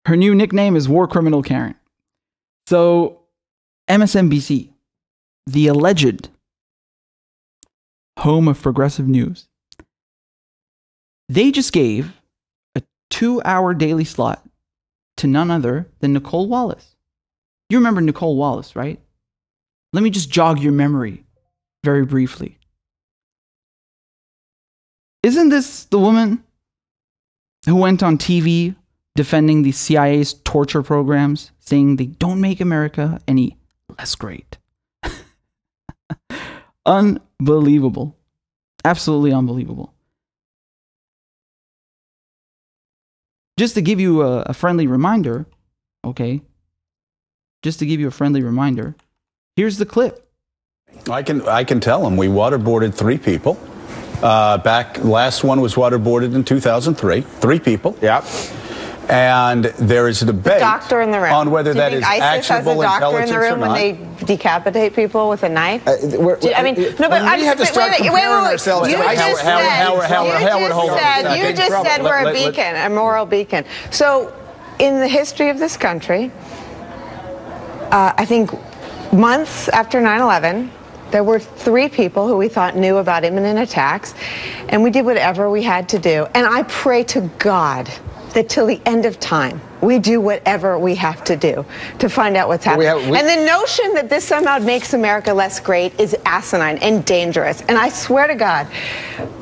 Her new nickname is War Criminal Karen. So, MSNBC, the alleged home of progressive news, they just gave a 2-hour daily slot to none other than Nicole Wallace. You remember Nicole Wallace, right? Let me just jog your memory very briefly. Isn't this the woman who went on TV defending the CIA's torture programs, saying they don't make America any less great? Unbelievable. Absolutely unbelievable. Just to give you a friendly reminder, okay? Just to give you a friendly reminder, here's the clip. I can tell them we waterboarded 3 people. Last one was waterboarded in 2003. 3 people. Yep. And there is a debate doctor in the room. on whether that is actionable intelligence or not. Do you think ISIS has a doctor in the room when they decapitate people with a knife? We have to start comparing ourselves to ISIS. You just said we're a beacon, a moral beacon. So, in the history of this country, I think months after 9/11, there were 3 people who we thought knew about imminent attacks, and we did whatever we had to do. And I pray to God that till the end of time, we do whatever we have to do to find out what's happening. And the notion that this somehow makes America less great is asinine and dangerous. And I swear to God,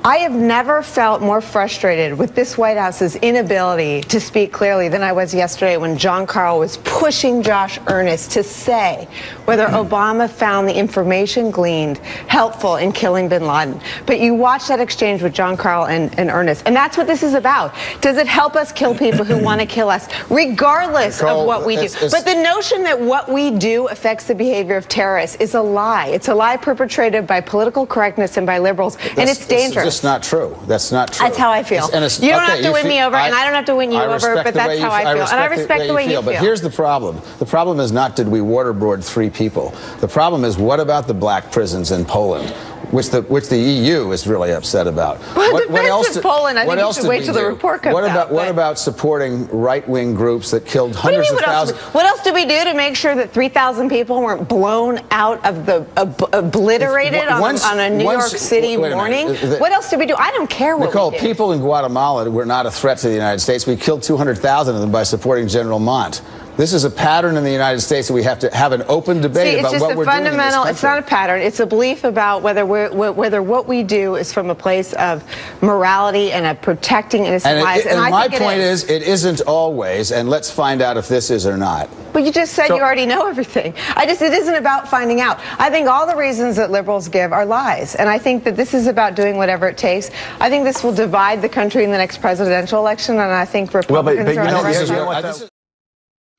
I have never felt more frustrated with this White House's inability to speak clearly than I was yesterday when John Carl was pushing Josh Earnest to say whether Obama found the information gleaned helpful in killing bin Laden. But you watch that exchange with John Carl and Earnest, and that's what this is about. Does it help us kill people who want to kill us, regardless of what we do? But the notion that what we do affects the behavior of terrorists is a lie. It's a lie perpetrated by political correctness and by liberals, and it's dangerous. That's just not true. That's not true. That's how I feel. You don't have to win me over, and I don't have to win you over, but that's how I feel. And I respect the way you feel. But here's the problem. The problem is not did we waterboard 3 people. The problem is what about the black prisons in Poland, which the EU is really upset about. Well, what else did Poland? I think you should wait till the report comes out. What about supporting right-wing groups that killed hundreds of thousands? What else did we do to make sure that 3,000 people weren't blown out of the obliterated on a New York City morning? What else did we do? I don't care what Nicole, we did. people in Guatemala were not a threat to the United States. We killed 200,000 of them by supporting General Montt. This is a pattern in the United States that we have to have an open debate about what we're doing in this country. It's not a pattern. It's a belief about whether what we do is from a place of morality and of protecting innocent lives. And my point is, it isn't always, and let's find out if this is or not. But you just said you already know everything. It isn't about finding out. I think all the reasons that liberals give are lies, and I think that this is about doing whatever it takes. I think this will divide the country in the next presidential election, and I think Republicans are on the right.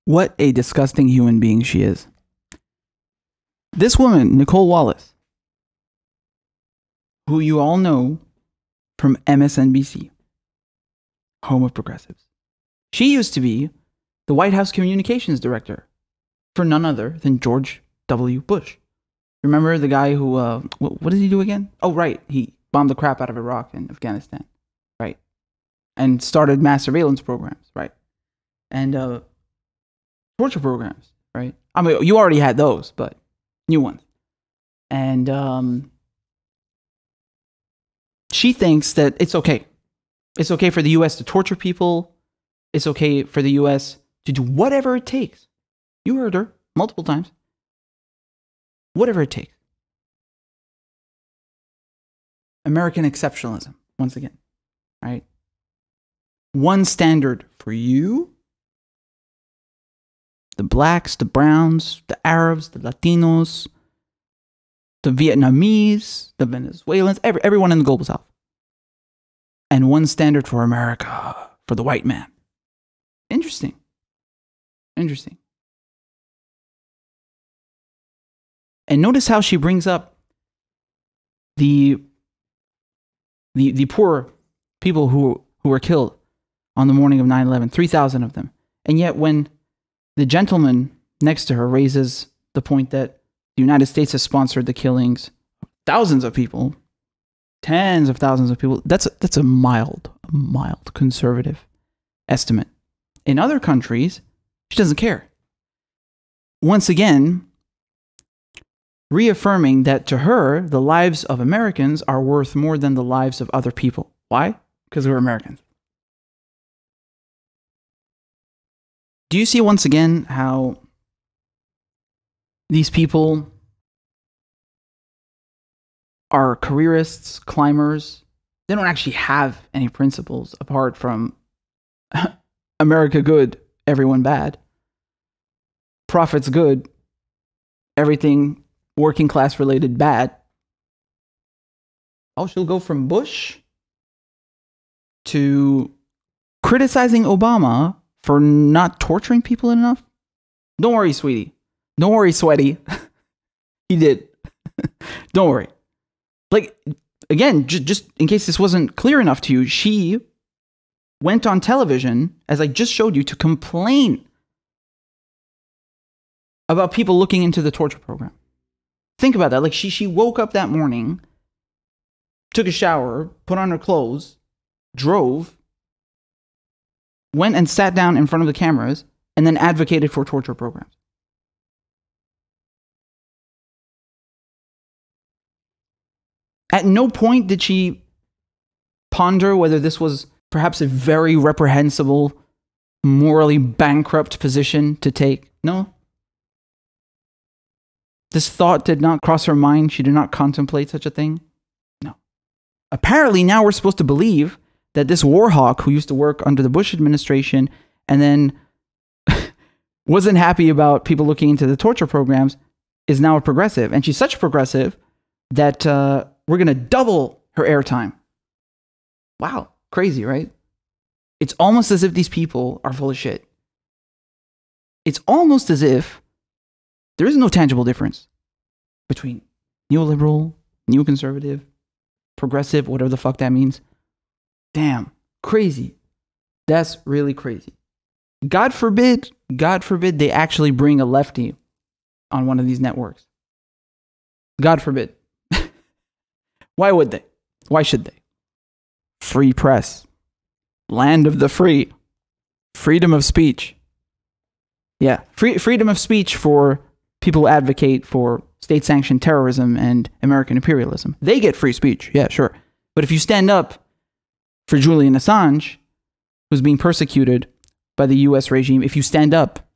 What a disgusting human being she is. This woman, Nicole Wallace, who you all know from MSNBC, home of progressives. She used to be the White House communications director for none other than George W. Bush. Remember the guy who, what did he do again? Oh, right. He bombed the crap out of Iraq and Afghanistan, right? And started mass surveillance programs, right? And, torture programs, right? I mean, you already had those, but new ones. And she thinks that it's okay. It's okay for the U.S. to torture people. It's okay for the U.S. to do whatever it takes. You heard her multiple times. Whatever it takes. American exceptionalism, once again, right? One standard for you, the blacks, the browns, the Arabs, the Latinos, the Vietnamese, the Venezuelans, everyone in the global south. And one standard for America, for the white man. Interesting. Interesting. And notice how she brings up the poor people who were killed on the morning of 9/11, 3,000 of them. And yet when the gentleman next to her raises the point that the United States has sponsored the killings of thousands of people, tens of thousands of people, that's a mild conservative estimate in other countries, she doesn't care. Once again, reaffirming that to her, the lives of Americans are worth more than the lives of other people. Why? Because we're Americans. Do you see once again how these people are careerists, climbers? They don't actually have any principles apart from America good, everyone bad. Profits good, everything working class related bad. Oh, she'll go from Bush to criticizing Obama for not torturing people enough. Don't worry, sweetie. Don't worry, sweaty. He did. Don't worry. Like, again, just in case this wasn't clear enough to you, she went on television, as I just showed you, to complain about people looking into the torture program. Think about that. Like, she woke up that morning, took a shower, put on her clothes, drove, went and sat down in front of the cameras, and then advocated for torture programs. At no point did she ponder whether this was perhaps a very reprehensible, morally bankrupt position to take. No. This thought did not cross her mind. She did not contemplate such a thing. No. Apparently now we're supposed to believe that this war hawk who used to work under the Bush administration and then wasn't happy about people looking into the torture programs is now a progressive. And she's such a progressive that we're going to double her airtime. Wow. Crazy, right? It's almost as if these people are full of shit. It's almost as if there is no tangible difference between neoliberal, neoconservative, progressive, whatever the fuck that means. Damn. Crazy. That's really crazy. God forbid they actually bring a lefty on one of these networks. God forbid. Why would they? Why should they? Free press. Land of the free. Freedom of speech. Yeah, freedom of speech for people who advocate for state-sanctioned terrorism and American imperialism. They get free speech. Yeah, sure. But if you stand up for Julian Assange, who's being persecuted by the US regime, if you stand up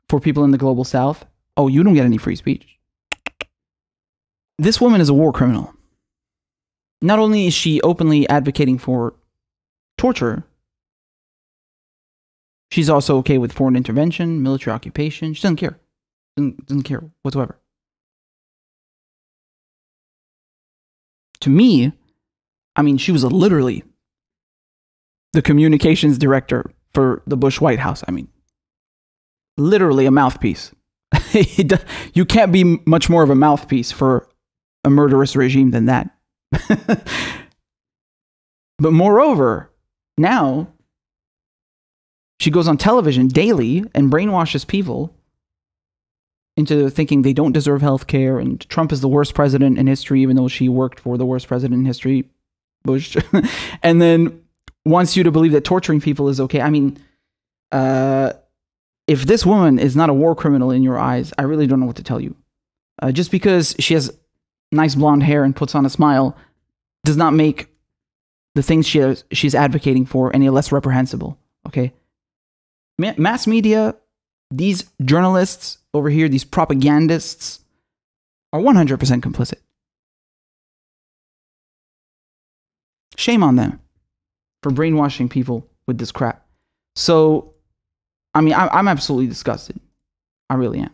for people in the global south, oh, you don't get any free speech. This woman is a war criminal. Not only is she openly advocating for torture, she's also okay with foreign intervention, military occupation. She doesn't care. Doesn't care whatsoever. To me, I mean, she was literally the communications director for the Bush White House. I mean, literally a mouthpiece. You can't be much more of a mouthpiece for a murderous regime than that. But moreover, now she goes on television daily and brainwashes people into thinking they don't deserve health care and Trump is the worst president in history, even though she worked for the worst president in history, Bush. And then wants you to believe that torturing people is okay. I mean, if this woman is not a war criminal in your eyes, I really don't know what to tell you. Just because she has nice blonde hair and puts on a smile does not make the things she's advocating for any less reprehensible, okay? Mass media, these journalists over here, these propagandists, are 100% complicit. Shame on them for brainwashing people with this crap. So, I mean, I'm absolutely disgusted. I really am.